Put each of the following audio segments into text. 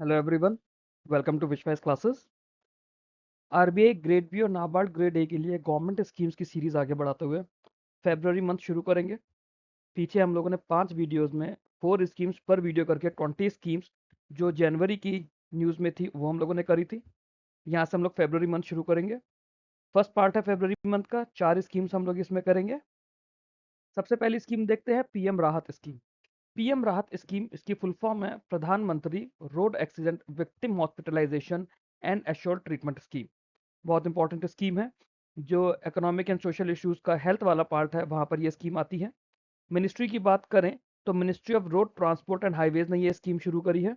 Hello everyone, welcome to विश्वास classes. RBI grade B और NABARD grade A के लिए गवर्नमेंट स्कीम्स की सीरीज आगे बढ़ाते हुए फेब्रुअरी मंथ शुरू करेंगे। पीछे हम लोगों ने 5 वीडियोस में 4 स्कीम्स पर वीडियो करके 20 स्कीम्स जो जनवरी की न्यूज़ में थी वो हम लोगों ने करी थी। यहाँ से हम लोग फेब्रुअरी मंथ शुरू करेंगे। फर्स्ट पार्ट है फेब्रुअरी मंथ का, 4 स्कीम्स हम लोग इसमें करेंगे। सबसे पहली स्कीम देखते हैं PM Rahat scheme. PM Rahat scheme, इसकी फुल फॉर्म है Pradhan Mantri road accident victim hospitalisation and assured treatment scheme. बहुत इंपॉर्टेंट स्कीम है। जो इकोनॉमिक एंड सोशल इश्यूज का हेल्थ वाला पार्ट है वहाँ पर ये स्कीम आती है। मिनिस्ट्री की बात करें तो ministry of road transport and highways ने ये स्कीम शुरू करी है।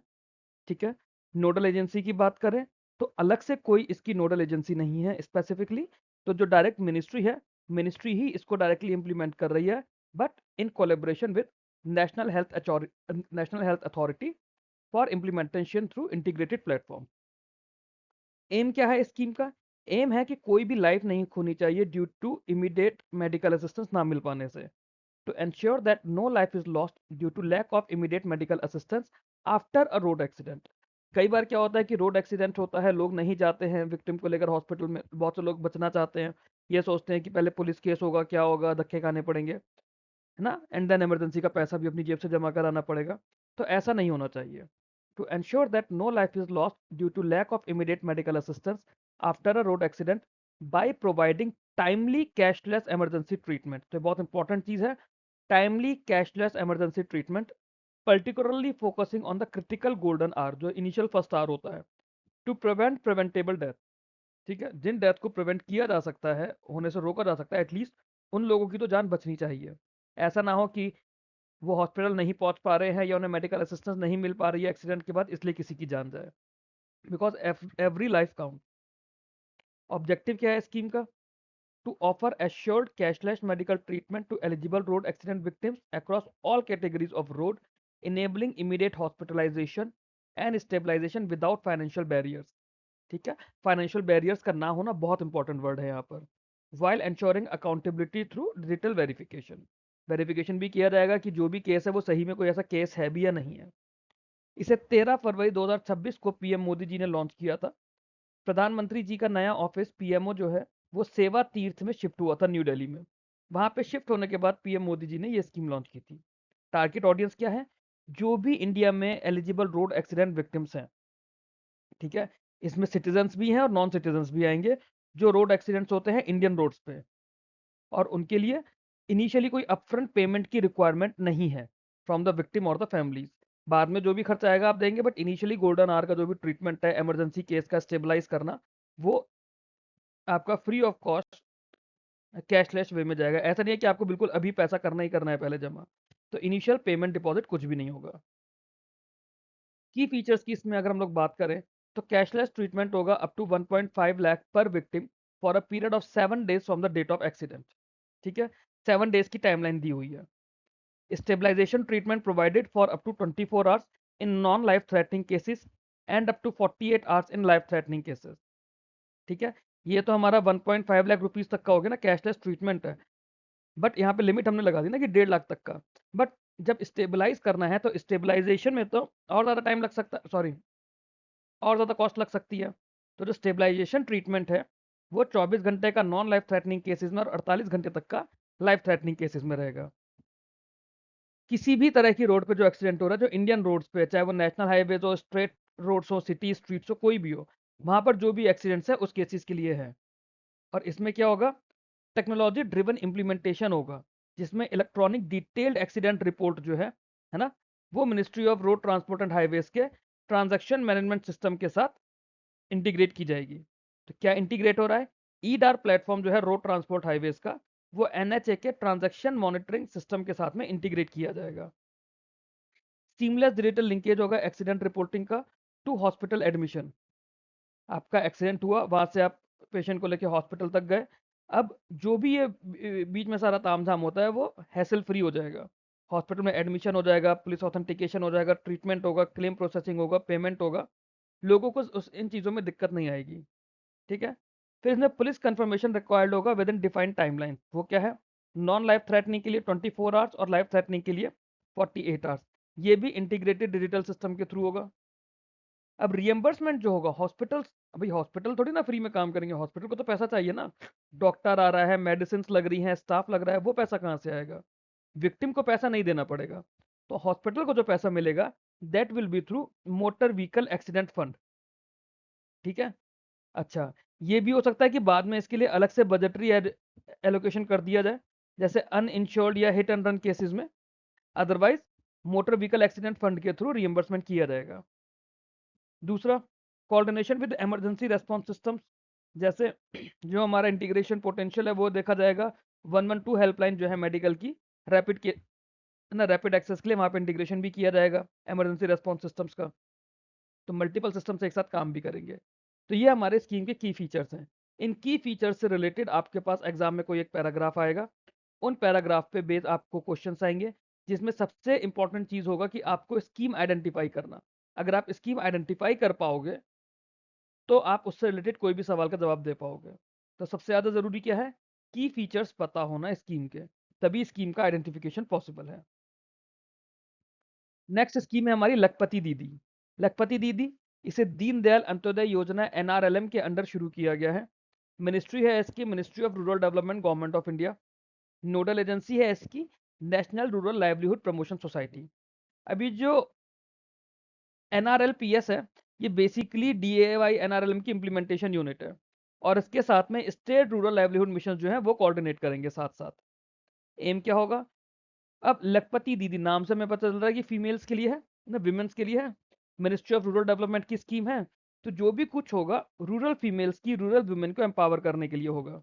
ठीक है। नोडल एजेंसी की बात करें तो अलग से कोई इसकी नोडल एजेंसी नहीं है स्पेसिफिकली। तो जो डायरेक्ट मिनिस्ट्री है, मिनिस्ट्री ही इसको डायरेक्टली इंप्लीमेंट कर रही है, but in collaboration with national health authority for implementation through integrated platform. Aim क्या है स्कीम का? एम है कि कोई भी लाइफ नहीं खोनी चाहिए due to immediate medical assistance ना मिल पाने से। To ensure that no life is lost due to lack of immediate medical assistance after a road accident. कई बार क्या होता है कि रोड एक्सीडेंट होता है, लोग नहीं जाते हैं विक्टिम को लेकर हॉस्पिटल में। बहुत से लोग बचना चाहते हैं, ये सोचते हैं कि पहले पुलिस केस होगा, क्या होगा, धक्के खाने पड़ेंगे, है ना, एंड देन इमरजेंसी का पैसा भी अपनी जेब से जमा कराना पड़ेगा। तो ऐसा नहीं होना चाहिए। To ensure that no life is lost due to lack of immediate medical assistance after a road accident by providing timely cashless emergency treatment। तो बहुत इंपॉर्टेंट चीज है, timely cashless emergency treatment, particularly focusing on the critical golden hour, जो initial first hour होता है, to prevent preventable death. ठीक है, जिन death को प्रिवेंट किया जा सकता है, होने से रोका जा सकता है, एटलीस्ट उन लोगों की तो जान बचनी चाहिए। ऐसा ना हो कि वो हॉस्पिटल नहीं पहुंच पा रहे हैं या उन्हें मेडिकल असिस्टेंस नहीं मिल पा रही है एक्सीडेंट के बाद, इसलिए किसी की जान जाए। Because every life count. Objective क्या है स्कीम का? To offer assured cashless medical treatment to eligible road accident victims across all categories of road, enabling immediate hospitalisation and stabilisation without financial barriers. ठीक है, फाइनेंशियल बैरियर्स का ना होना बहुत important word है यहाँ पर। While ensuring accountability through digital verification. Verification भी किया जाएगा कि जो भी केस है वो सही में कोई ऐसा केस है भी या नहीं है। इसे 13 फरवरी 2026 को पीएम मोदी जी ने लॉन्च किया था। प्रधानमंत्री जी का नया ऑफिस पीएमओ जो है वो सेवा तीर्थ में शिफ्ट हुआ था, न्यू दिल्ली में। वहां पे शिफ्ट होने के बाद पीएम मोदी जी ने ये स्कीम लॉन्च की थी। टारगेट ऑडियंस क्या है? जो भी इंडिया में एलिजिबल रोड एक्सीडेंट विक्टिम्स हैं। ठीक है, इसमें सिटीजन्स भी हैं और नॉन सिटीजन्स भी आएंगे। जो रोड एक्सीडेंट्स होते हैं इंडियन रोड्स पे, और उनके लिए इनिशियली कोई अपफ्रंट पेमेंट की रिक्वायरमेंट नहीं है फ्रॉम द विक्टिम और द फैमिलीज। बाद में जो भी खर्चा आएगा आप देंगे, बट इनिशियली गोल्डन आवर का जो भी ट्रीटमेंट है, इमरजेंसी केस का स्टेबलाइज करना, वो आपका फ्री ऑफ कॉस्ट कैशलेस वे में जाएगा। ऐसा नहीं है कि आपको बिल्कुल अभी पैसा करना ही करना है पहले जमा। तो इनिशियल पेमेंट डिपॉजिट कुछ भी नहीं होगा। की फीचर्स की इसमें अगर हम लोग बात करें तो कैशलेस ट्रीटमेंट होगा up to 1.5 lakh per victim for a period of 7 days from the date of accident. ठीक है, 7 डेज की टाइमलाइन दी हुई है। Stabilisation treatment provided for up to 24 hours in non life threatening cases and up to 48 hours in life threatening cases. ठीक है, ये तो हमारा 1.5 लाख रुपीज तक का हो गया ना, कैशलेस ट्रीटमेंट है। बट यहाँ पे लिमिट हमने लगा दी ना कि 1.5 लाख तक का। बट जब स्टेबलाइज करना है तो स्टेबलाइजेशन में तो और ज़्यादा टाइम लग सकता है, सॉरी, और ज़्यादा कॉस्ट लग सकती है। तो जो स्टेबलाइजेशन ट्रीटमेंट है वो 24 घंटे का नॉन लाइफ थ्रेटनिंग केसेस में और 48 घंटे तक का लाइफ थ्रेटनिंग केसेस में रहेगा। किसी भी तरह की रोड पे जो एक्सीडेंट हो रहा है, जो इंडियन रोड्स पे, चाहे वो नेशनल हाईवेज हो, स्ट्रेट रोड्स हो, सिटी स्ट्रीट्स हो, कोई भी हो, वहां पर जो भी एक्सीडेंट्स है उस केसेस के लिए है। और इसमें क्या होगा? टेक्नोलॉजी ड्रिवन इम्प्लीमेंटेशन होगा, जिसमें इलेक्ट्रॉनिक डिटेल्ड एक्सीडेंट रिपोर्ट जो है ना, वो ministry of road transport and highways के ट्रांजैक्शन मैनेजमेंट सिस्टम के साथ इंटीग्रेट की जाएगी। तो क्या इंटीग्रेट हो रहा है? ईडार प्लेटफॉर्म जो है रोड ट्रांसपोर्ट हाईवेज का, वो एनएचए के ट्रांजैक्शन मॉनिटरिंग सिस्टम के साथ में इंटीग्रेट किया जाएगा। सीमलेस डिजिटल लिंकेज होगा एक्सीडेंट रिपोर्टिंग का टू हॉस्पिटल एडमिशन। आपका एक्सीडेंट हुआ, वहां से आप पेशेंट को लेके हॉस्पिटल तक गए, अब जो भी ये बीच में सारा तामझाम होता है वो हैसल फ्री हो जाएगा। हॉस्पिटल में एडमिशन हो जाएगा, पुलिस ऑथेंटिकेशन हो जाएगा, ट्रीटमेंट होगा, क्लेम प्रोसेसिंग होगा, पेमेंट होगा। लोगों को इन चीज़ों में दिक्कत नहीं आएगी। ठीक है। फिर इसमें पुलिस कंफर्मेशन रिक्वायर्ड होगा विद इन डिफाइंड टाइमलाइन। वो क्या है? नॉन लाइफ थ्रेटनिंग के लिए 24 आवर्स और लाइफ थ्रेटनिंग के लिए 48 आवर्स। ये भी इंटीग्रेटेड डिजिटल सिस्टम के थ्रू होगा। अब रियम्बर्समेंट जो होगा हॉस्पिटल्स, भाई हॉस्पिटल थोड़ी ना फ्री में काम करेंगे, हॉस्पिटल को तो पैसा चाहिए ना। डॉक्टर आ रहा है, मेडिसिन लग रही हैं, स्टाफ लग रहा है, वो पैसा कहाँ से आएगा? विक्टिम को पैसा नहीं देना पड़ेगा। तो हॉस्पिटल को जो पैसा मिलेगा that will be through motor vehicle accident fund. ठीक है। अच्छा, ये भी हो सकता है कि बाद में इसके लिए अलग से बजटरी एलोकेशन कर दिया जाए, जैसे अनइंश्योर्ड या हिट एंड रन केसेस में। Otherwise motor vehicle accident fund के थ्रू रियम्बर्समेंट किया जाएगा। दूसरा, coordination with emergency response systems, जैसे जो हमारा इंटीग्रेशन पोटेंशियल है वो देखा जाएगा। 112 हेल्पलाइन जो है मेडिकल की, रैपिड के ना रैपिड एक्सेस के लिए वहाँ पे इंटीग्रेशन भी किया जाएगा इमरजेंसी रेस्पॉन्स सिस्टम्स का। तो मल्टीपल सिस्टम से एक साथ काम भी करेंगे। तो ये हमारे स्कीम के की फीचर्स हैं। इन की फीचर्स से रिलेटेड आपके पास एग्जाम में कोई एक पैराग्राफ आएगा, उन पैराग्राफ पे बेस आपको क्वेश्चंस आएंगे, जिसमें सबसे इंपॉर्टेंट चीज होगा कि आपको स्कीम आइडेंटिफाई करना। अगर आप स्कीम आइडेंटिफाई कर पाओगे तो आप उससे रिलेटेड कोई भी सवाल का जवाब दे पाओगे। तो सबसे ज्यादा जरूरी क्या है? की फीचर्स पता होना स्कीम के, तभी स्कीम का आइडेंटिफिकेशन पॉसिबल है। नेक्स्ट स्कीम है हमारी लखपति दीदी। लखपति दीदी, इसे दीनदयाल अंत्योदय योजना एनआरएलएम के अंडर शुरू किया गया है। मिनिस्ट्री है इसकी ministry of rural development, government of India. Nodal agency है इसकी national rural livelihood promotion society. अभी जो एनआरएलपीएस है, ये बेसिकली डीएवाई एनआरएलएम की इम्प्लीमेंटेशन यूनिट है, और इसके साथ में स्टेट रूरल लाइवलीहुड मिशन जो है वो कोऑर्डिनेट करेंगे साथ साथ। एम क्या होगा? अब लखपति दीदी नाम से हमें पता चल रहा है कि फीमेल्स के लिए है ना, विमेंस के लिए है। मिनिस्ट्री ऑफ रूरल डेवलपमेंट की स्कीम है, तो जो भी कुछ होगा रूरल फीमेल्स की, रूरल वुमेन को एम्पावर करने के लिए होगा।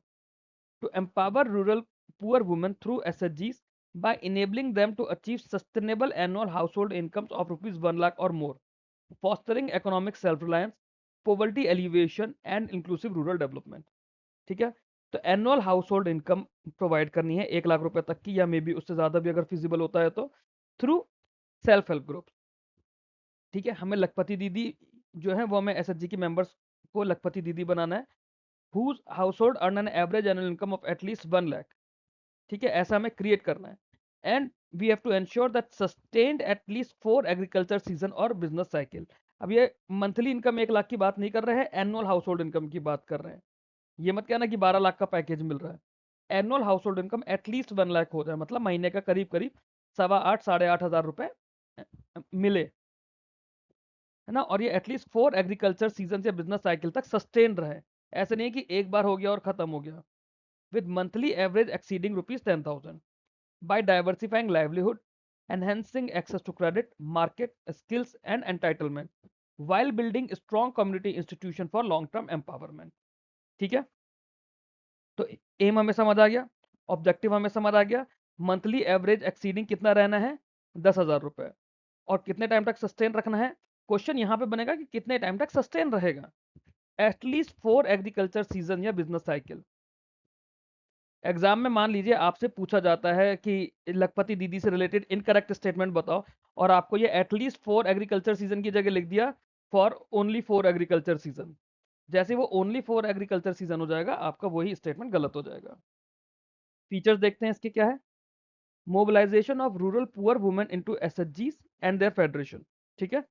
To empower rural poor women through एसएचजीस by enabling them to achieve sustainable annual household incomes of rupees 1 lakh or more, fostering economic self-reliance, poverty alleviation and inclusive rural development। ठीक है। तो annual house hold income provide करनी है 1 लाख रुपए तक की, या मे बी उससे ज्यादा भी अगर फिजिबल होता है तो, थ्रू सेल्फ हेल्प ग्रुप। ठीक है। हमें लखपति दीदी जो है वो हमें एसएचजी की मेंबर्स को लखपति दीदी बनाना है, whose household earn an average annual income of at least 1 lakh. ठीक है, ऐसा हमें क्रिएट करना है। And we have to ensure that sustained at least 4 agriculture season और बिजनेस साइकिल। अब ये मंथली इनकम 1 लाख की बात नहीं कर रहे हैं, एनुअल हाउस होल्ड इनकम की बात कर रहे हैं। ये मत कहना कि 12 लाख का पैकेज मिल रहा है। Annual house hold income at least 1 lakh हो जाए, मतलब महीने का करीब करीब 8,500 8,500 रुपए मिले, है ना। और ये एटलीस्ट 4 एग्रीकल्चर सीजन या बिजनेस साइकिल तक सस्टेन रहे। ऐसे नहीं है कि एक बार हो गया और खत्म हो गया। With monthly average exceeding ₹10,000 by diversifying livelihood, enhancing access to credit market skills and entitlement, while building strong community institution for long term empowerment। ठीक है। तो एम हमें समझ आ गया, ऑब्जेक्टिव हमें समझ आ गया। मंथली एवरेज एक्सीडिंग कितना रहना है? 10,000 रुपए। और कितने टाइम तक सस्टेन रखना है? क्वेश्चन यहाँ पे बनेगा कि कितने टाइम तक सस्टेन रहेगा। एटलीस्ट 4 एग्रीकल्चर सीजन या बिजनेस साइकिल। एग्जाम में मान लीजिए आपसे पूछा जाता है कि लखपति दीदी से रिलेटेड इनकरेक्ट स्टेटमेंट बताओ, और आपको ये एटलीस्ट 4 एग्रीकल्चर सीजन की जगह लिख दिया फॉर ओनली 4 एग्रीकल्चर सीजन। जैसे वो ओनली 4 एग्रीकल्चर सीजन हो जाएगा, आपका वही स्टेटमेंट गलत हो जाएगा। फीचर्स देखते हैं इसके क्या है। Mobilisation of rural poor women into एसएचजीज एंड देयर फेडरेशन। ठीक है।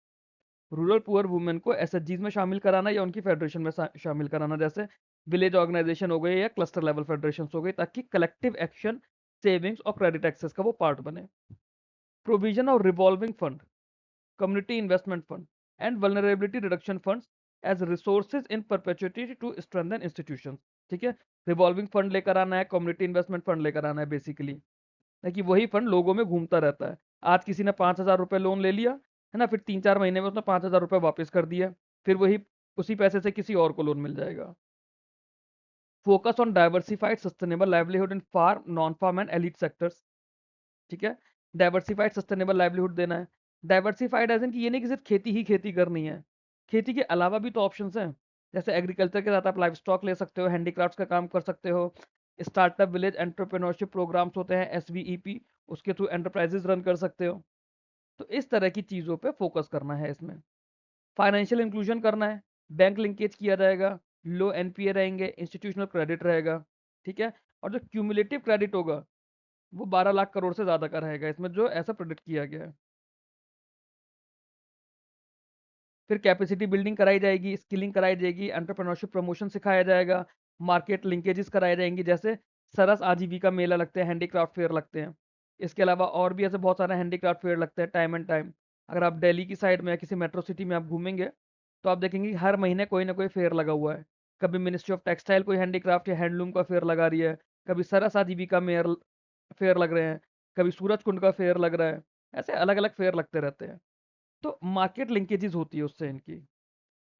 रूरल पुअर वुमेन को एसएचजीज में शामिल कराना या उनकी फेडरेशन में शामिल कराना, जैसे विलेज ऑर्गेनाइजेशन हो गए या क्लस्टर लेवल फेडरेशन हो गई, ताकि कलेक्टिव एक्शन, सेविंग्स और क्रेडिट एक्सेस का वो पार्ट बने। Provision of revolving fund, community investment fund and vulnerability reduction funds as resources in perpetuity to strengthen institutions. ठीक है। रिवॉल्विंग फंड लेकर आना है, कम्युनिटी इन्वेस्टमेंट फंड लेकर आना है बेसिकली, है कि वही फंड लोगों में घूमता रहता है। आज किसी ने 5,000 रुपए लोन ले लिया, है ना, फिर 3-4 महीने में उसने 5,000 रुपए वापस कर दिया, फिर वही उसी पैसे से किसी और को लोन मिल जाएगा। Focus on diversified sustainable livelihood in farm, non farm and elite sectors. ठीक है। डाइवर्सिफाइड सस्टेनेबल लाइवलीहुड देना है। डाइवर्सिफाइड एज इन कि ये नहीं कि सिर्फ खेती ही खेती करनी है, खेती के अलावा भी तो ऑप्शंस हैं। जैसे एग्रीकल्चर के साथ आप लाइव स्टॉक ले सकते हो, हैंडीक्राफ्ट्स का काम कर सकते हो, स्टार्टअप विलेज एंटरप्रेन्योरशिप प्रोग्राम्स होते हैं SVEP, उसके थ्रू एंटरप्राइजेज रन कर सकते हो। तो इस तरह की चीज़ों पे फोकस करना है इसमें। फाइनेंशियल इंक्लूजन करना है, बैंक लिंकेज किया जाएगा, लो एनपीए रहेंगे, इंस्टीट्यूशनल क्रेडिट रहेगा। ठीक है। और जो क्यूमुलेटिव क्रेडिट होगा वो 12 लाख करोड़ से ज़्यादा का रहेगा इसमें, जो ऐसा प्रोडिक्ट किया गया है। फिर कैपेसिटी बिल्डिंग कराई जाएगी, स्किलिंग कराई जाएगी, एंटरप्रेन्योरशिप प्रमोशन सिखाया जाएगा, मार्केट लिंकेजेस कराए जाएंगी, जैसे सरस आजीविका मेला लगते हैं, हैंडीक्राफ्ट फेयर लगते हैं। इसके अलावा और भी ऐसे बहुत सारे हैंडीक्राफ्ट फेयर लगते हैं टाइम एंड टाइम। अगर आप दिल्ली की साइड में या किसी मेट्रो सिटी में आप घूमेंगे तो आप देखेंगे कि हर महीने कोई ना कोई फेयर लगा हुआ है। कभी मिनिस्ट्री ऑफ टेक्सटाइल कोई हैंडीक्राफ्ट या हैंडलूम का फेयर लगा रही है, कभी सरस आजीविका मेयर फेयर लग रहे हैं, कभी सूरज कुंड का फेयर लग रहा है। ऐसे अलग अलग फेयर लगते रहते हैं। तो मार्केट लिंकेजेस होती है उससे इनकी।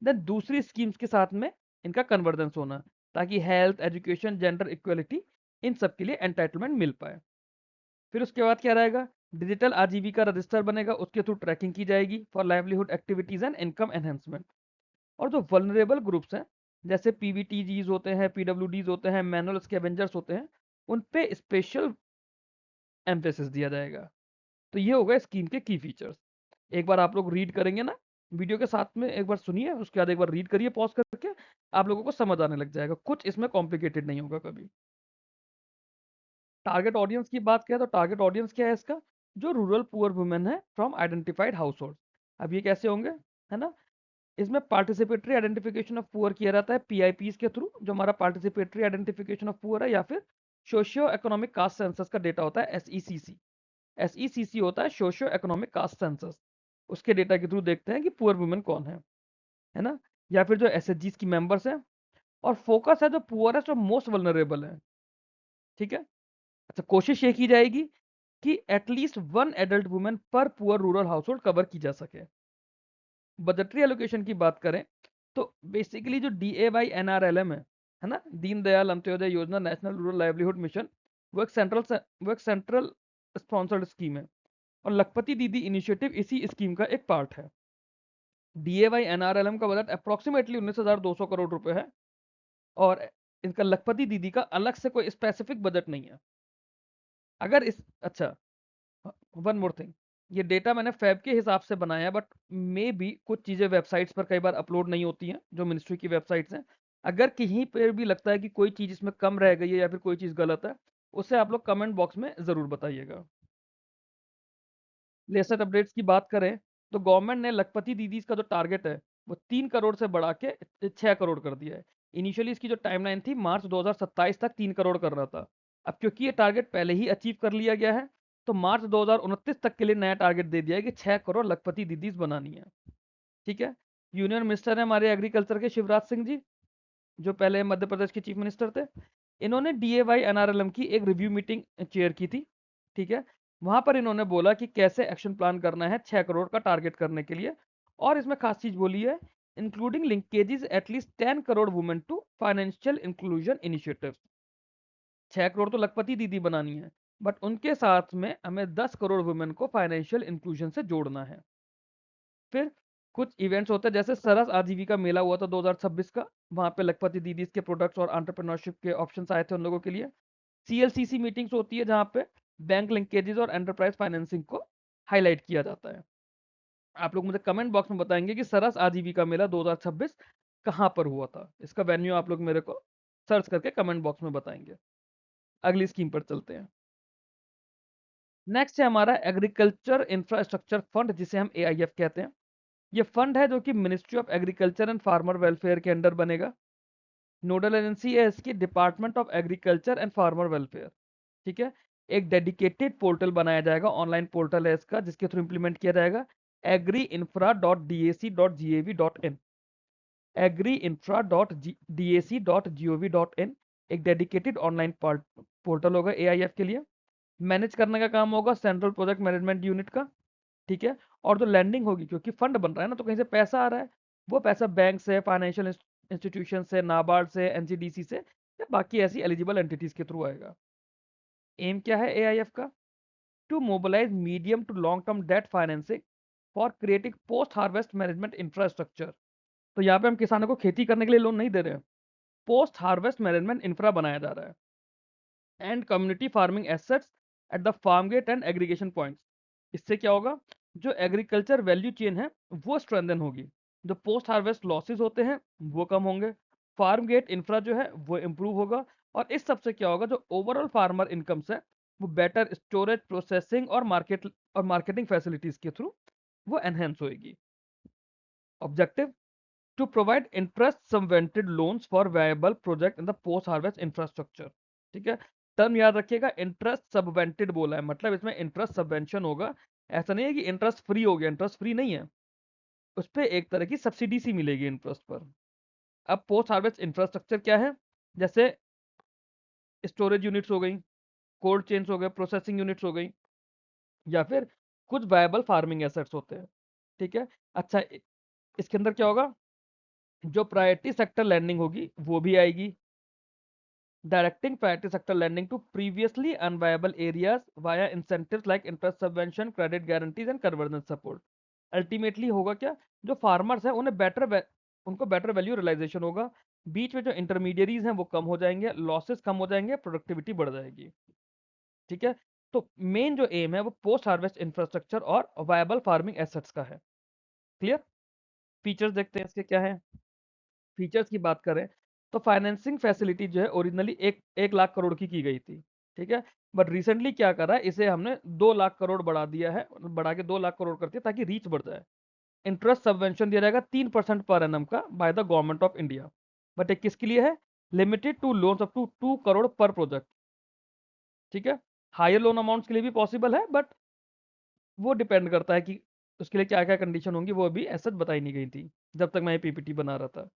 देन दूसरी स्कीम्स के साथ में इनका कन्वर्जेंस होना, ताकि हेल्थ, एजुकेशन, जेंडर इक्वलिटी, इन सब के लिए एंटाइटलमेंट मिल पाए। फिर उसके बाद क्या रहेगा, डिजिटल आजीविका रजिस्टर बनेगा, उसके थ्रू ट्रैकिंग की जाएगी for livelihood activities and income enhancement. और जो वल्नरेबल ग्रुप्स हैं, जैसे पीवीटीजीज होते हैं, पीडब्ल्यूडीज होते हैं, मैनुअल स्कैवेंजर्स होते हैं, उन पे स्पेशल एम्फेसिस दिया जाएगा। तो ये होगा स्कीम के की फीचर्स। एक बार आप लोग रीड करेंगे ना, वीडियो के साथ में एक बार सुनिए, उसके बाद एक बार रीड करिए पॉज करके, आप लोगों को समझ आने लग जाएगा, कुछ इसमें कॉम्प्लिकेटेड नहीं होगा कभी। टारगेट ऑडियंस की बात करें तो टारगेट ऑडियंस क्या है इसका, जो रूरल पुअर वुमेन है फ्रॉम आइडेंटिफाइड हाउस होल्ड। अब ये कैसे होंगे, है ना, इसमें पार्टिसिपेटरी आइडेंटिफिकेशन ऑफ पुअर किया जाता है पीआईपीज के थ्रू, जो हमारा पार्टिसिपेटरी आइडेंटिफिकेशन ऑफ पुअर है, या फिर सोशियो इकोनॉमिक कास्ट सेंसस का डेटा होता है एसईसीसी। एसईसीसी होता है सोशियो इकोनॉमिक कास्ट सेंसस। उसके डेटा के थ्रू देखते हैं कि पुअर वुमेन कौन है ना, या फिर जो एसएचजीस की मेंबर्स हैं। और फोकस है जो पुअरेस्ट और मोस्ट वल्नरेबल है। ठीक है। अच्छा, कोशिश ये की जाएगी कि एटलीस्ट वन एडल्ट वुमेन पर poor rural house hold cover की जा सके। बजटरी एलोकेशन की बात करें तो बेसिकली जो DAY-NRLM है ना, दीनदयाल अंत्योदय योजना, नेशनल रूरल लाइवलीहुड मिशन, वो एक सेंट्रल स्पॉन्सर्ड स्कीम है, और लखपति दीदी इनिशिएटिव इसी स्कीम का एक पार्ट है। DAY-NRLM का बजट अप्रोक्सीमेटली 19,200 करोड़ रुपए है, और इनका लखपति दीदी का अलग से कोई स्पेसिफिक बजट नहीं है। अगर इस अच्छा, वन मोर थिंग, ये डेटा मैंने फैब के हिसाब से बनाया है, बट मे बी कुछ चीज़ें वेबसाइट्स पर कई बार अपलोड नहीं होती हैं, जो मिनिस्ट्री की वेबसाइट्स हैं। अगर कहीं पर भी लगता है कि कोई चीज़ इसमें कम रह गई है या फिर कोई चीज़ गलत है, उसे आप लोग कमेंट बॉक्स में ज़रूर बताइएगा। लेटेस्ट अपडेट्स की बात करें तो गवर्नमेंट ने लखपति दीदीज का जो टारगेट है वो 3 करोड़ से बढ़ा के 6 करोड़ कर दिया है। इनिशियली इसकी जो टाइमलाइन थी मार्च 2027 तक 3 करोड़ कर रहा था। अब क्योंकि ये टारगेट पहले ही अचीव कर लिया गया है, तो मार्च 2029 तक के लिए नया टारगेट दे दिया है कि 6 करोड़ लखपति दीदीज बनानी है। ठीक है। यूनियन मिनिस्टर है हमारे एग्रीकल्चर के शिवराज सिंह जी, जो पहले मध्य प्रदेश के चीफ मिनिस्टर थे। इन्होंने DAY-NRLM की एक रिव्यू मीटिंग चेयर की थी। ठीक है। वहां पर इन्होंने बोला कि कैसे एक्शन प्लान करना है 6 करोड़ का टारगेट करने के लिए। और इसमें खास चीज बोली है, including linkages at least 10 crore women to financial inclusion initiative. 6 crore तो लखपति दीदी बनानी है, बट उनके साथ में हमें 10 करोड़ वुमेन को फाइनेंशियल इंक्लूजन से जोड़ना है। फिर कुछ इवेंट्स होते हैं, जैसे सरस आजीविका मेला हुआ था 2026 का, वहां पे लखपति दीदीज के प्रोडक्ट्स और एंटरप्रेन्योरशिप के ऑप्शंस आए थे उन लोगों के लिए। CLCC मीटिंग्स होती है जहाँ पे बैंक लिंकेजेस और एंटरप्राइज फाइनेंसिंग को हाईलाइट किया जाता है। आप लोग मुझे कमेंट बॉक्स में बताएंगे कि सरस आजीविका मेला 2026 कहाँ पर हुआ था। इसका वेन्यू आप लोग मेरे को सर्च करके कमेंट बॉक्स में बताएंगे। अगली स्कीम पर चलते हैं। नेक्स्ट है हमारा एग्रीकल्चर इंफ्रास्ट्रक्चर फंड, जिसे हम AIF कहते हैं। ये फंड है जो कि ministry of agriculture and farmer welfare के अंडर बनेगा। नोडल एजेंसी है इसकी department of agriculture and farmer welfare. ठीक है। एक डेडिकेटेड पोर्टल बनाया जाएगा, ऑनलाइन पोर्टल है इसका, जिसके थ्रू इंप्लीमेंट किया जाएगा agriinfra.dac.gov.in। agriinfra.dac.gov.in एक डेडिकेटेड ऑनलाइन पोर्टल होगा AIF के लिए। मैनेज करने का काम होगा सेंट्रल प्रोजेक्ट मैनेजमेंट यूनिट का। ठीक है। और जो लैंडिंग होगी, क्योंकि फंड बन रहा है ना, तो कहीं से पैसा आ रहा है, वो पैसा बैंक से, फाइनेंशियल इंस्टीट्यूशन से, नाबार्ड से, NCDC से, या बाकी ऐसी एलिजिबल एंटिटीज के थ्रू आएगा। एम क्या है AIF का, to mobilise medium to long term debt financing for creating post harvest management infrastructure. तो यहाँ पे हम किसानों को खेती करने के लिए लोन नहीं दे रहे हैं, पोस्ट हार्वेस्ट मैनेजमेंट इंफ्रा बनाया जा रहा है। And community farming assets at the farm gate and aggregation points. इससे क्या होगा, जो एग्रीकल्चर वैल्यू चेन है वो स्ट्रेंथन होगी, जो पोस्ट हार्वेस्ट लॉसेस होते हैं वो कम होंगे, फार्म गेट इंफ्रा जो है वो इम्प्रूव होगा, और इस सबसे क्या होगा, जो ओवरऑल फार्मर इनकम्स है वो बेटर स्टोरेज, प्रोसेसिंग और मार्केटिंग फैसिलिटीज के थ्रू वो एनहेंस होएगी। Objective to provide interest subvented loans for viable project in the post harvest infrastructure. ठीक है, टर्म याद रखिएगा, इंटरेस्ट सबवेंटेड बोला है, मतलब इसमें इंटरेस्ट सबवेंशन होगा। ऐसा नहीं है कि इंटरेस्ट फ्री हो गया, इंटरेस्ट फ्री नहीं है, उस पर एक तरह की सब्सिडी सी मिलेगी इंटरेस्ट पर। अब पोस्ट हार्वेस्ट इंफ्रास्ट्रक्चर क्या है? जैसे स्टोरेज यूनिट्स हो गई, कोल्ड चेन्स हो गए, प्रोसेसिंग यूनिट्स हो गई, या फिर कुछ वायबल फार्मिंग एसेट्स होते हैं। ठीक है, अच्छा इसके अंदर क्या होगा? जो प्रायोरिटी सेक्टर लैंडिंग होगी वो भी आएगी। Directing priority sector lending to previously unviable areas via incentives like interest subvention, credit guarantees and convergence support. Ultimately होगा क्या? जो फार्मर्स हैं उन्हें उनको बेटर वैल्यू रियलाइजेशन होगा, बीच में जो इंटरमीडियरीज हैं वो कम हो जाएंगे, लॉसेस कम हो जाएंगे, प्रोडक्टिविटी बढ़ जाएगी। ठीक है, तो मेन जो एम है वो पोस्ट हार्वेस्ट इंफ्रास्ट्रक्चर और वायबल फार्मिंग एसेट्स का है। क्लियर? फीचर्स देखते हैं इसके क्या है। फीचर्स की बात करें तो फाइनेंसिंग फैसिलिटी जो है ओरिजिनली एक लाख करोड़ की गई थी। ठीक है, बट रिसेंटली क्या करा है, इसे हमने 2 लाख करोड़ बढ़ा दिया है, बढ़ा के 2 लाख करोड़ कर दिया ताकि रीच बढ़ जाए। इंटरेस्ट सबवेंशन दिया जाएगा 3% पर एनम का by the government of India, but ये किसके लिए है? Limited to loans up to 2 crore per project. ठीक है, हायर लोन अमाउंट्स के लिए भी पॉसिबल है, बट वो डिपेंड करता है कि उसके लिए क्या क्या कंडीशन होंगी, वो अभी ऐसा बताई नहीं गई थी जब तक मैं ये पीपीटी बना रहा था।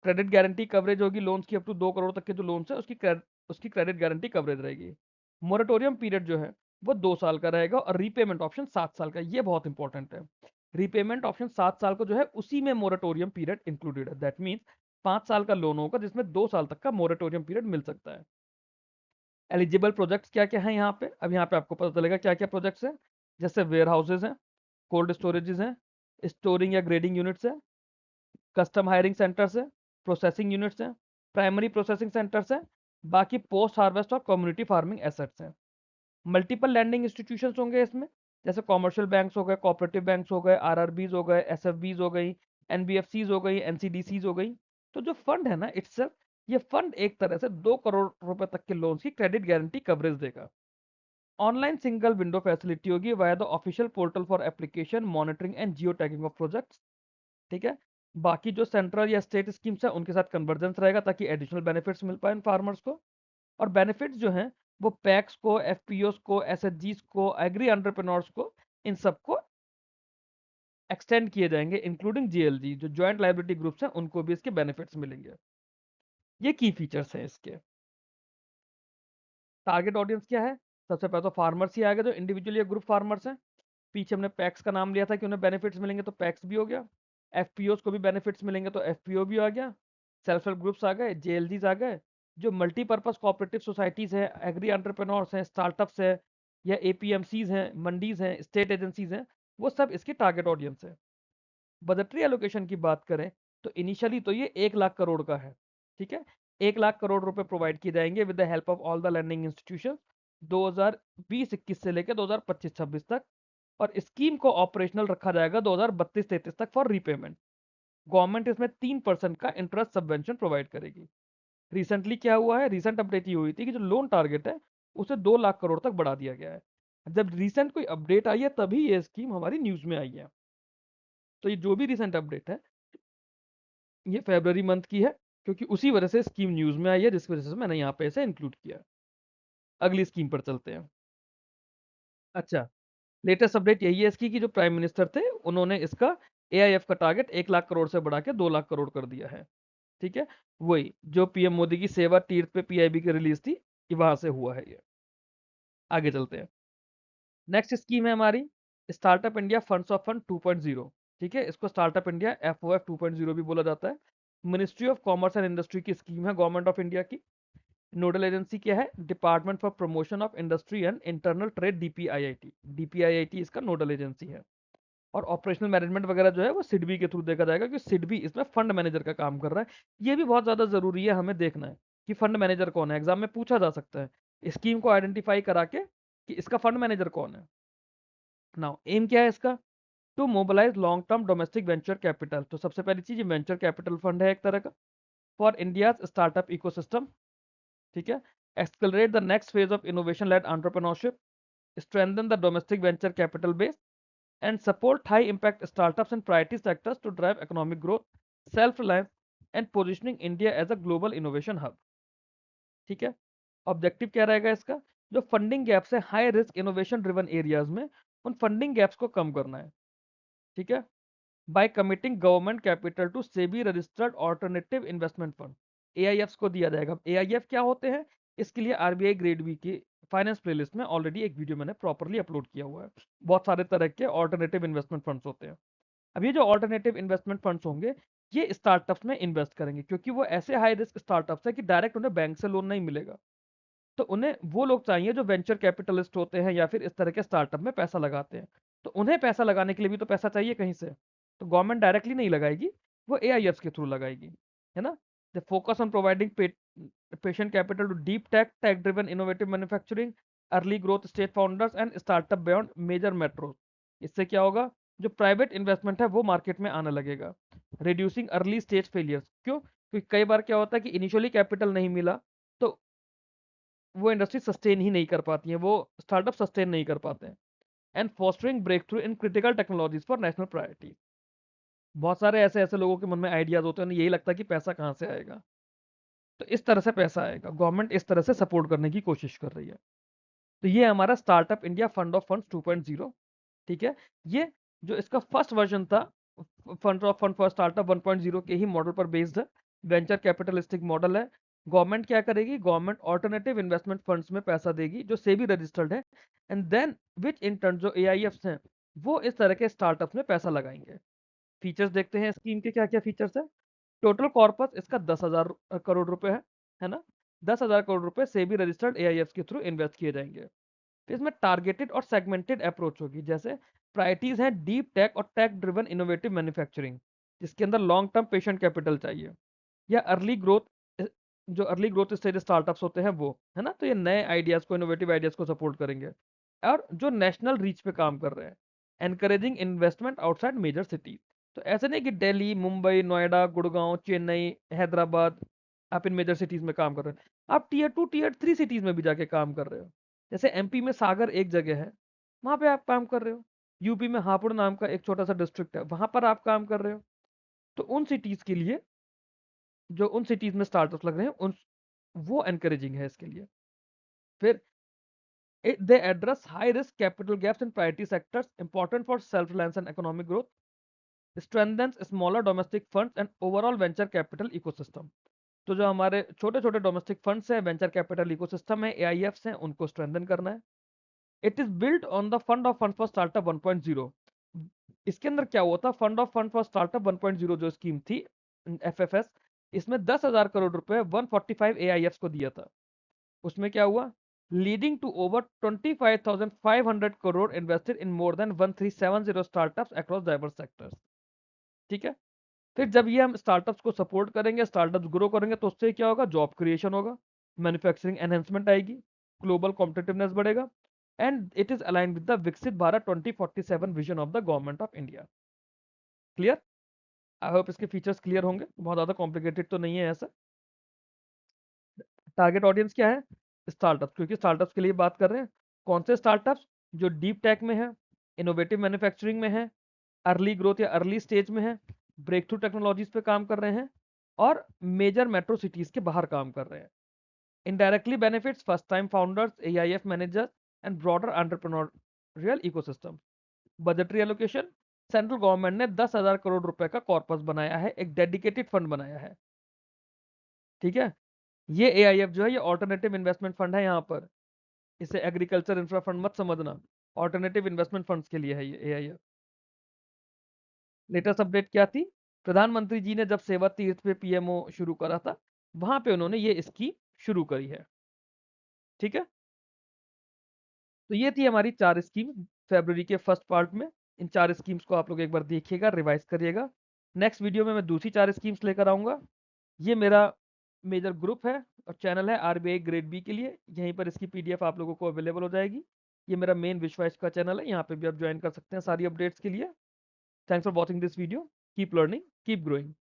क्रेडिट गारंटी कवरेज होगी, लोन्स की अप टू 2 करोड़ तक के जो लोन्स है उसकी क्रेडिट गारंटी कवरेज रहेगी। मोरेटोरियम पीरियड जो है वो 2 साल का रहेगा, और रीपेमेंट ऑप्शन 7 साल का। ये बहुत इंपॉर्टेंट है, रीपेमेंट ऑप्शन 7 साल को जो है उसी में मोरेटोरियम पीरियड इंक्लूडेड है। दैट मीन्स 5 साल का लोन होगा जिसमें 2 साल तक का मोरेटोरियम पीरियड मिल सकता है। एलिजिबल प्रोजेक्ट्स क्या क्या है यहाँ पे? अब यहाँ पे आपको पता चलेगा क्या क्या प्रोजेक्ट्स हैं। जैसे वेयर हाउसेज हैं, कोल्ड स्टोरेजेस हैं, स्टोरिंग या ग्रेडिंग यूनिट्स हैं, कस्टम हायरिंग सेंटर्स है, प्रोसेसिंग यूनिट्स हैं, प्राइमरी प्रोसेसिंग सेंटर्स हैं, बाकी पोस्ट हार्वेस्ट और कम्युनिटी फार्मिंग एसेट्स हैं। मल्टीपल लैंडिंग इंस्टीट्यूशंस होंगे इसमें, जैसे कॉमर्शियल बैंक्स हो गए, कोऑपरेटिव बैंक्स हो गए, आरआरबीज हो गए, एसएफबीज हो गई, एनबीएफसीज हो गई, एनसीडीसीज हो गई। तो जो फंड है ना इट्सेल्फ, ये फंड एक तरह से 2 करोड़ रुपए तक के लोन्स की क्रेडिट गारंटी कवरेज देगा। ऑनलाइन सिंगल विंडो फैसिलिटी होगी via the official portal for application monitoring and geo tagging of projects. ठीक है, बाकी जो सेंट्रल या स्टेट स्कीम्स है उनके साथ कन्वर्जेंस रहेगा ताकि एडिशनल बेनिफिट्स मिल पाए फार्मर्स को। और बेनिफिट्स जो हैं वो पैक्स को, एफपीओस को, एसएचजीस को, एग्री एंटरप्रेन्योर्स को, इन सबको एक्सटेंड किए जाएंगे, इंक्लूडिंग जीएलजी जो जॉइंट लाइबिलिटी ग्रुप्स हैं उनको भी इसके बेनिफिट्स मिलेंगे। ये की फीचर्स हैं इसके। टारगेट ऑडियंस क्या है? सबसे पहले तो फार्मर्स ही आएगा जो इंडिविजुअल या ग्रुप फार्मर्स हैं। पीछे हमने पैक्स का नाम लिया था कि उन्हें बेनिफिट्स मिलेंगे, तो पैक्स भी हो गया। एफपीओस को भी बेनिफिट्स मिलेंगे, तो एफपीओ भी आ गया। सेल्फ हेल्प ग्रुप्स आ गए, जेएलजीज आ गए। जो मल्टीपर्पज कोऑपरेटिव सोसाइटीज हैं, एग्री एंटरप्रेन्योर्स हैं, स्टार्टअप्स हैं, या एपीएमसीज हैं, मंडीज हैं, स्टेट एजेंसीज हैं, वो सब इसकी टारगेट ऑडियंस है। बजटरी एलोकेशन की बात करें तो इनिशियली तो ये 1 लाख करोड़ का है। ठीक है, 1 लाख करोड़ रुपए प्रोवाइड किए जाएंगे with the help of all the lending institution 2020-21 से लेकर 2025-26 तक। और स्कीम को ऑपरेशनल रखा जाएगा 2032-33 तक फॉर रीपेमेंट। गवर्नमेंट इसमें 3% का इंटरेस्ट सबवेंशन प्रोवाइड करेगी। रिसेंटली क्या हुआ है? रिसेंट अपडेट ये हुई थी कि जो लोन टारगेट है उसे 2 लाख करोड़ तक बढ़ा दिया गया है। जब रिसेंट कोई अपडेट आई है तभी ये स्कीम हमारी न्यूज में आई है। तो ये जो भी रिसेंट अपडेट है ये फरवरी मंथ की है, क्योंकि उसी वजह से स्कीम न्यूज में आई है, जिस वजह से मैंने यहाँ पे इसे इंक्लूड किया। अगली स्कीम पर चलते हैं। अच्छा, लेटेस्ट अपडेट यही है इसकी कि जो प्राइम मिनिस्टर थे उन्होंने इसका एआईएफ का टारगेट 1 लाख करोड़ से बढ़ा के 2 लाख करोड़ कर दिया है। ठीक है, वही जो पीएम मोदी की सेवा तीर्थ पे पीआईबी की रिलीज थी, ये वहां से हुआ है ये। आगे चलते हैं। नेक्स्ट स्कीम है हमारी startup India funds of fund 2.0। ठीक है, इसको स्टार्टअप इंडिया एफओएफ 2.0 भी बोला जाता है। Ministry of commerce and industry की स्कीम है गवर्नमेंट ऑफ इंडिया की। नोडल एजेंसी क्या है? Department for promotion of industry and internal trade, DPIIT. DPIIT इसका नोडल एजेंसी है। और ऑपरेशनल मैनेजमेंट वगैरह जो है वो सिडबी के थ्रू देखा जाएगा, क्योंकि सिडबी इसमें फंड मैनेजर का काम कर रहा है। ये भी बहुत ज्यादा जरूरी है, हमें देखना है कि फंड मैनेजर कौन है। एग्जाम में पूछा जा सकता है स्कीम को आइडेंटिफाई करा के कि इसका फंड मैनेजर कौन है। नाउ एम क्या है इसका? To mobilise long term domestic venture capital. तो सबसे पहली चीज, वेंचर कैपिटल फंड है एक तरह का फॉर इंडिया स्टार्टअप इकोसिस्टम। ठीक है, accelerate the next phase of innovation led entrepreneurship, strengthen the domestic venture capital base, and support high impact startups and priority sectors to drive economic growth, self-reliance and positioning India as a global innovation hub। ठीक है, objective क्या रहेगा इसका? जो funding gaps है high risk innovation driven areas में, उन funding gaps को कम करना है। ठीक है, by committing government capital to SEBI registered alternative investment fund, AIFs को दिया जाएगा। एआईएफ क्या होते हैं? इसके लिए आरबीआई ग्रेड बी की फाइनेंस प्लेलिस्ट में ऑलरेडी एक वीडियो मैंने प्रॉपर्ली अपलोड किया हुआ है। बहुत सारे तरह के ऑल्टरनेटिव इन्वेस्टमेंट फंड्स होते हैं। अब ये जो ऑल्टरनेटिव इन्वेस्टमेंट फंड्स होंगे, ये स्टार्टअप्स में इन्वेस्ट करेंगे, क्योंकि वो ऐसे हाई रिस्क स्टार्टअप्स है कि डायरेक्ट उन्हें बैंक से लोन नहीं मिलेगा। तो उन्हें वो लोग चाहिए जो वेंचर कैपिटलिस्ट होते हैं या फिर इस तरह के स्टार्टअप में पैसा लगाते हैं। तो उन्हें पैसा लगाने के लिए भी तो पैसा चाहिए कहीं से, तो गवर्नमेंट डायरेक्टली नहीं लगाएगी, वो एआईएफ्स के थ्रू लगाएगी, है ना। The focus on providing patient capital to deep tech driven innovative manufacturing, early growth stage founders and startup beyond major metro. इससे क्या होगा? जो प्राइवेट इन्वेस्टमेंट है वो मार्केट में आने लगेगा। रिड्यूसिंग अर्ली स्टेज फेलियर्स, क्यों? क्योंकि कई बार क्या होता है कि इनिशियली कैपिटल नहीं मिला, तो वो इंडस्ट्री सस्टेन ही नहीं कर पाती है, वो स्टार्टअप सस्टेन नहीं कर पाते हैं। And fostering breakthrough in critical technologies for national priority. बहुत सारे ऐसे ऐसे लोगों के मन में आइडियाज होते हैं, उन्हें यही लगता है कि पैसा कहाँ से आएगा, तो इस तरह से पैसा आएगा, गवर्नमेंट इस तरह से सपोर्ट करने की कोशिश कर रही है। तो ये हमारा startup India fund of funds 2.0। ठीक है, ये जो इसका फर्स्ट वर्जन था, fund of fund for startup 1.0 के ही मॉडल पर बेस्ड है, वेंचर कैपिटलिस्टिक मॉडल है। गवर्नमेंट क्या करेगी? गवर्नमेंट ऑल्टरनेटिव इन्वेस्टमेंट फंड्स में पैसा देगी जो सेबी रजिस्टर्ड है, and then which in turn जो एआईएफ्स हैं वो इस तरह के स्टार्टअप्स में पैसा लगाएंगे। फीचर्स देखते हैं स्कीम के, क्या क्या फीचर्स है। टोटल कॉर्पस इसका 10,000 करोड़ रुपए है ना। 10,000 करोड़ रुपए सेबी रजिस्टर्ड एआईएफ्स के थ्रू इन्वेस्ट किए जाएंगे। फिर इसमें टारगेटेड और सेगमेंटेड अप्रोच होगी, जैसे प्रायोरिटीज हैं डीप टेक और टेक ड्रिवन इनोवेटिव मैन्युफैक्चरिंग, जिसके अंदर लॉन्ग टर्म पेशेंट कैपिटल चाहिए, या अर्ली ग्रोथ, जो अर्ली ग्रोथ स्टेज स्टार्टअप्स होते हैं वो, है ना। तो ये नए आइडियाज को, इनोवेटिव आइडियाज को सपोर्ट करेंगे, और जो नेशनल रीच पे काम कर रहे हैं, encouraging investment outside major cities. तो ऐसे नहीं कि दिल्ली, मुंबई, नोएडा, गुड़गांव, चेन्नई, हैदराबाद, आप इन मेजर सिटीज में काम कर रहे हैं, आप टीयर 2 टीयर 3 सिटीज में भी जाके काम कर रहे हो। जैसे एमपी में सागर एक जगह है, वहां पे आप काम कर रहे हो। यूपी में हापुड़ नाम का एक छोटा सा डिस्ट्रिक्ट है, वहां पर आप काम कर रहे हो। तो उन सिटीज के लिए, जो उन सिटीज में स्टार्टअप्स लग रहे हैं, उन वो एनकरेजिंग है इसके लिए। फिर they address high risk capital gaps in priority sectors important for self reliance and economic growth, strengthens smaller domestic funds and overall venture capital ecosystem। तो जो हमारे छोटे छोटे डोमेस्टिक फंड्स हैं, वेंचर कैपिटल इकोसिस्टम है, एआईएफ्स हैं, उनको स्ट्रेंथन करना है। It is built on the fund of fund for startup 1.0। इसके अंदर क्या हुआ था? Fund of fund for startup 1.0 जो स्कीम थी, एफएफएस, इसमें 10,000 करोड़ रुपए 145 एआईएफ्स को दिया था। उसमें क्या हुआ? Leading to over 25,500 crore invested in more than 1370 startups across diverse sectors. ठीक है, फिर जब ये हम स्टार्टअप्स को सपोर्ट करेंगे, स्टार्टअप्स ग्रो करेंगे, तो उससे क्या होगा? जॉब क्रिएशन होगा, मैन्युफैक्चरिंग एनहेंसमेंट आएगी, ग्लोबल कॉम्पिटिटिवनेस बढ़ेगा, and it is aligned with the Viksit Bharat 2047 vision of the government of India. Clear? I hope इसके फीचर्स क्लियर होंगे, बहुत ज्यादा कॉम्प्लिकेटेड तो नहीं है ऐसा। टारगेट ऑडियंस क्या है? स्टार्टअप्स, क्योंकि स्टार्टअप्स के लिए बात कर रहे हैं। कौन से स्टार्टअप्स? जो डीप टेक में है, इनोवेटिव मैन्युफैक्चरिंग में है, अर्ली ग्रोथ या अर्ली स्टेज में है, ब्रेक थ्रू टेक्नोलॉजीज पे काम कर रहे हैं, और मेजर मेट्रो सिटीज के बाहर काम कर रहे हैं। Indirectly benefits first time founders, AIF managers and broader entrepreneurial ecosystem. Budgetary allocation, central government ने 10,000 करोड़ रुपए का कॉर्पस बनाया है, एक डेडिकेटेड फंड बनाया है। ठीक है, ये एआईएफ जो है ये ऑल्टरनेटिव इन्वेस्टमेंट फंड है। यहाँ पर इसे एग्रीकल्चर इंफ्रा फंड मत समझना, ऑल्टरनेटिव इन्वेस्टमेंट फंड्स के लिए है ये एआईएफ। लेटेस्ट अपडेट क्या थी? प्रधानमंत्री जी ने जब सेवा तीर्थ पे पीएमओ शुरू करा था, वहां पे उन्होंने ये स्कीम शुरू करी है। ठीक है, तो ये थी हमारी 4 स्कीम फरवरी के फर्स्ट पार्ट में। इन 4 स्कीम्स को आप लोग एक बार देखिएगा, रिवाइज करिएगा। नेक्स्ट वीडियो में मैं दूसरी 4 स्कीम्स लेकर आऊंगा। ये मेरा मेजर ग्रुप है और चैनल है आरबीआई ग्रेड बी के लिए, यहीं पर इसकी पीडीएफ आप लोगों को अवेलेबल हो जाएगी। ये मेरा मेन विश्वास का चैनल है, यहाँ पे भी आप ज्वाइन कर सकते हैं सारी अपडेट्स के लिए। Thanks for watching this video. Keep learning, keep growing.